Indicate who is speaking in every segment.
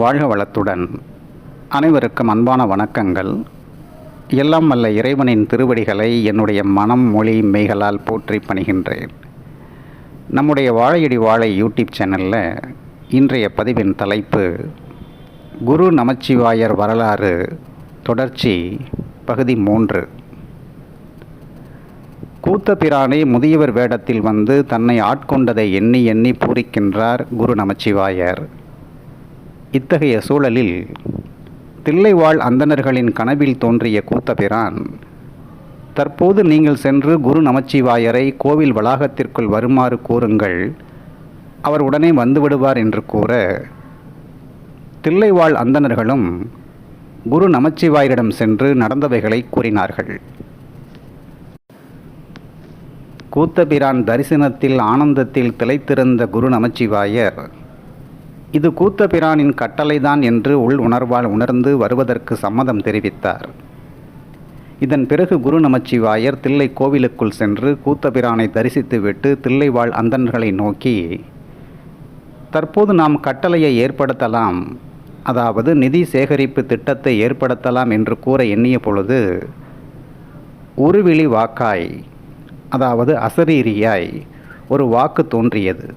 Speaker 1: வாழ்க வளத்துடன். அனைவருக்கும் அன்பான வணக்கங்கள். எல்லாம் வல்ல இறைவனின் திருவடிகளை என்னுடைய மனம் மொழி மெய்களால் போற்றி பணிகின்றேன். நம்முடைய வாழையடி வாழை யூடியூப் சேனலில் இன்றைய பதிவின் தலைப்பு குரு நமச்சிவாயர் வரலாறு தொடர்ச்சி பகுதி 3. கூத்தபிரானே முதியவர் வேடத்தில் வந்து தன்னை ஆட்கொண்டதை எண்ணி எண்ணி பூரிக்கின்றார் குரு நமச்சிவாயர். இத்தகைய சூழலில் தில்லைவாழ் அந்தணர்களின் கனவில் தோன்றிய கூத்தபிரான், தற்போது நீங்கள் சென்று குரு நமச்சிவாயரை கோவில் வளாகத்திற்குள் வருமாறு கூறுங்கள், அவர் உடனே வந்துவிடுவார் என்று கூற, தில்லைவாழ் அந்தணர்களும் குரு நமச்சிவாயரிடம் சென்று நடந்தவைகளை கூறினார்கள். கூத்தபிரான் தரிசனத்தில் ஆனந்தத்தில் திளைத்திருந்த குரு நமச்சிவாயர், இது கூத்தபிரானின் கட்டளைதான் என்று உள் உணர்வால் உணர்ந்து வருவதற்கு சம்மதம் தெரிவித்தார். இதன் பிறகு குரு நமச்சிவாயர் தில்லை கோவிலுக்குள் சென்று கூத்தபிரானை தரிசித்துவிட்டு தில்லைவாழ் அந்தணர்களை நோக்கி, தற்போது நாம் கட்டளையை ஏற்படுத்தலாம், அதாவது நிதி சேகரிப்பு திட்டத்தை ஏற்படுத்தலாம் என்று கூற எண்ணிய பொழுது உருவிழி வாக்காய், அதாவது அசரீரியாய் ஒரு வாக்கு தோன்றியது.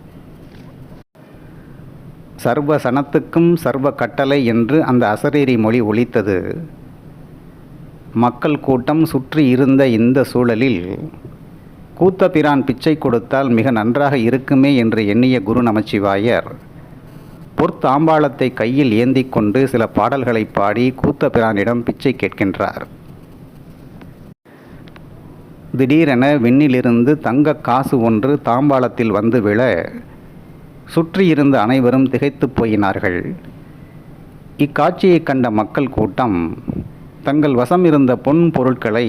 Speaker 1: சர்வ சனத்துக்கும் சர்வ கட்டளை என்று அந்த அசரீரி மொழி ஒலித்தது. மக்கள் கூட்டம் சுற்றி இருந்த இந்த சூழலில் கூத்தபிரான் பிச்சை கொடுத்தால் மிக நன்றாக இருக்குமே என்று எண்ணிய குரு நமச்சிவாயர் பொற்தாம்பாளத்தை கையில் ஏந்தி கொண்டு சில பாடல்களை பாடி கூத்தபிரானிடம் பிச்சை கேட்கின்றார். திடீரென விண்ணிலிருந்து தங்க காசு ஒன்று தாம்பாளத்தில் வந்து விழ சுற்றியிருந்த அனைவரும் திகைத்து போயினார்கள். இக்காட்சியை கண்ட மக்கள் கூட்டம் தங்கள் வசம் இருந்த பொன் பொருட்களை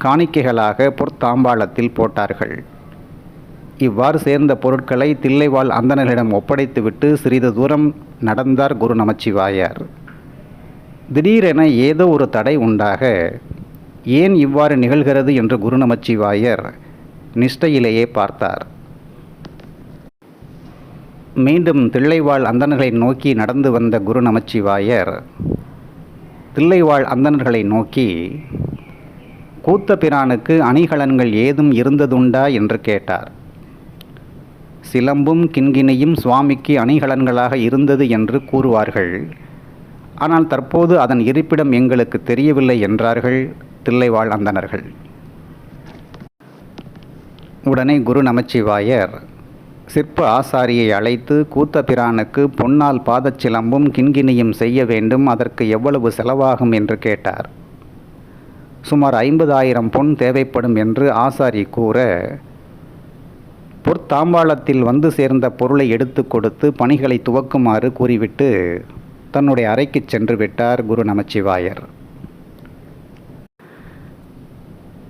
Speaker 1: காணிக்கைகளாக பொற்தாம்பாளத்தில் போட்டார்கள். இவ்வாறு சேர்ந்த பொருட்களை தில்லைவாழ் அந்தணர்களிடம் ஒப்படைத்துவிட்டு சிறிது தூரம் நடந்தார் குரு நமச்சிவாயர். திடீரென ஏதோ ஒரு தடை உண்டாக, ஏன் இவ்வாறு நிகழ்கிறது என்று குரு நமச்சிவாயர் நிஷ்டையிலேயே பார்த்தார். மீண்டும் தில்லைவாழ் அந்தணர்களை நோக்கி நடந்து வந்த குரு நமச்சிவாயர் தில்லைவாழ் அந்தணர்களை நோக்கி, கூத்தபிரானுக்கு அணிகலன்கள் ஏதும் இருந்ததுண்டா என்று கேட்டார். சிலம்பும் கிண்கிணியும் சுவாமிக்கு அணிகலன்களாக இருந்தது என்று கூறுவார்கள், ஆனால் தற்போது அதன் இருப்பிடம் எங்களுக்கு தெரியவில்லை என்றார்கள் தில்லைவாழ் அந்தணர்கள். உடனே குரு நமச்சிவாயர் சிற்ப ஆசாரியை அழைத்து கூத்தபிரானுக்கு பொன்னால் பாதச்சிலம்பும் கிண்கிணியும் செய்ய வேண்டும், அதற்கு எவ்வளவு செலவாகும் என்று கேட்டார். சுமார் 50,000 பொன் தேவைப்படும் என்று ஆசாரி கூற, பொற்தாம்பாளத்தில் வந்து சேர்ந்த பொருளை எடுத்து கொடுத்து பணிகளை துவக்குமாறு கூறிவிட்டு தன்னுடைய அறைக்கு சென்று விட்டார் குரு நமச்சிவாயர்.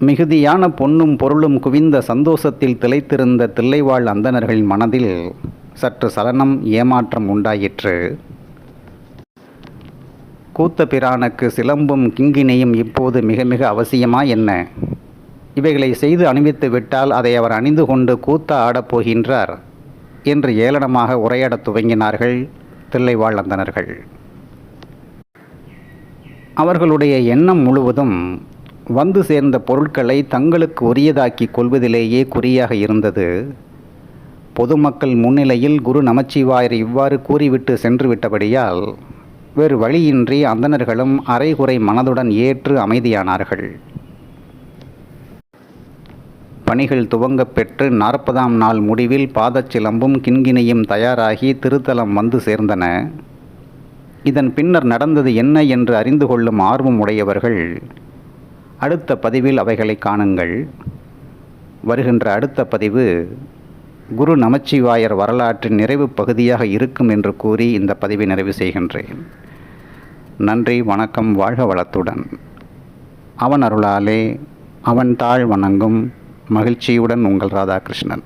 Speaker 1: மிகுதியான பொன்னும் பொருளும் குவிந்த சந்தோஷத்தில் திளைத்திருந்த தில்லைவாழ் அந்தணர்களின் மனதில் சற்று சலனம் ஏமாற்றம் உண்டாயிற்று. கூத்தபிரானுக்கு சிலம்பும் கிங்கினியும் இப்போது மிக மிக அவசியமா என்ன? இவைகளை செய்து அணிவித்து விட்டால் அதை அவர் அணிந்து கொண்டு கூத்த ஆடப் போகின்றார் என்று ஏளனமாக உரையாடத் துவங்கினார்கள் தில்லைவாழ் அந்தணர்கள். அவர்களுடைய எண்ணம் முழுவதும் வந்து சேர்ந்த பொருட்களை தங்களுக்கு உரியதாக்கி கொள்வதிலேயே குறியாக இருந்தது. பொதுமக்கள் முன்னிலையில் குரு நமச்சிவாயர் இவ்வாறு கூறிவிட்டு சென்று விட்டபடியால் வேறு வழியின்றி அந்தணர்களும் அரைகுறை மனதுடன் ஏற்று அமைதியானார்கள். பணிகள் துவங்கப் பெற்று 40ஆம் நாள் முடிவில் பாதச்சிலம்பும் கிண்கிணியும் தயாராகி திருத்தலம் வந்து சேர்ந்தன. இதன் பின்னர் நடந்தது என்ன என்று அறிந்து கொள்ளும் ஆர்வம் உடையவர்கள் அடுத்த பதிவில் அவைகளை காணுங்கள். வருகின்ற அடுத்த பதிவு குரு நமச்சிவாயர் வரலாற்றின் நிறைவு பகுதியாக இருக்கும் என்று கூறி இந்த பதிவை நிறைவு செய்கின்றேன். நன்றி, வணக்கம், வாழ்க வளத்துடன். அவன் அருளாலே அவன் தாழ் வணங்கும் மகிழ்ச்சியுடன் உங்கள் ராதாகிருஷ்ணன்.